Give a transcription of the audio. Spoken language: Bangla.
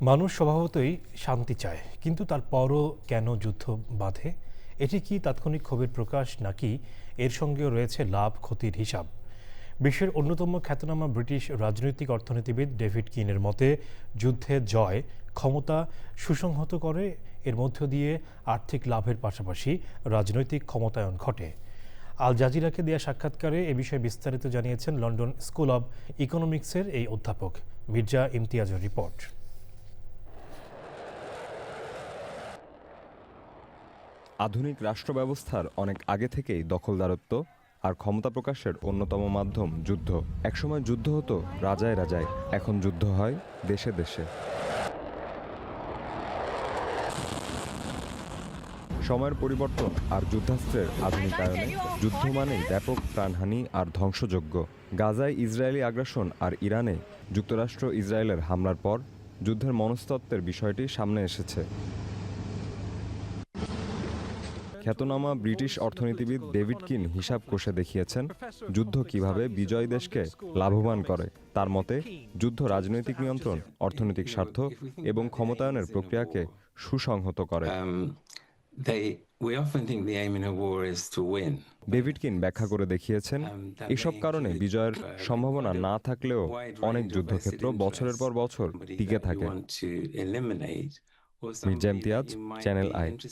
মানুষ স্বভাবতই শান্তি চায়, কিন্তু তারপরও কেন যুদ্ধ বাধে? এটি কি তাৎক্ষণিক ক্ষোভের প্রকাশ, নাকি এর সঙ্গেও রয়েছে লাভ ক্ষতির হিসাব? বিশ্বের অন্যতম খ্যাতনামা ব্রিটিশ রাজনৈতিক অর্থনীতিবিদ ডেভিড কিনের মতে, যুদ্ধের জয় ক্ষমতা সুসংহত করে, এর মধ্য দিয়ে আর্থিক লাভের পাশাপাশি রাজনৈতিক ক্ষমতায়ন ঘটে। আল জাজিরাকে দেয়া সাক্ষাৎকারে এ বিষয়ে বিস্তারিত জানিয়েছেন লন্ডন স্কুল অব ইকোনমিক্সের এই অধ্যাপক। মির্জা ইমতিয়াজের রিপোর্ট। আধুনিক রাষ্ট্র ব্যবস্থার অনেক আগে থেকেই দখলদারত্ব আর ক্ষমতা প্রকাশের অন্যতম মাধ্যম যুদ্ধ। একসময় যুদ্ধ হতো রাজায় রাজায়, এখন যুদ্ধ হয় দেশে দেশে। সময়ের পরিবর্তন আর যুদ্ধাস্ত্রের আধুনিকায়নে যুদ্ধ মানেই ব্যাপক প্রাণহানি আর ধ্বংসযজ্ঞ। গাজায় ইসরায়েলি আগ্রাসন আর ইরানে যুক্তরাষ্ট্র ইসরায়েলের হামলার পর যুদ্ধের মনস্তত্ত্বের বিষয়টি সামনে এসেছে। খ্যাতনামা ব্রিটিশ অর্থনীতিবিদ ডেভিড কিন হিসাব কষে দেখিয়েছেন যুদ্ধ কিভাবে বিজয়ী দেশকে লাভবান করে। তার মতে, যুদ্ধ রাজনৈতিক নিয়ন্ত্রণ, অর্থনৈতিক স্বার্থ এবং ক্ষমতায়নের প্রক্রিয়াকে সুসংহত করে। ডেভিড কিন ব্যাখ্যা করে দেখিয়েছেন, এসব কারণে বিজয়ের সম্ভাবনা না থাকলেও অনেক যুদ্ধক্ষেত্র বছরের পর বছর টিকে থাকে। Mirza Imtiaz, channel I.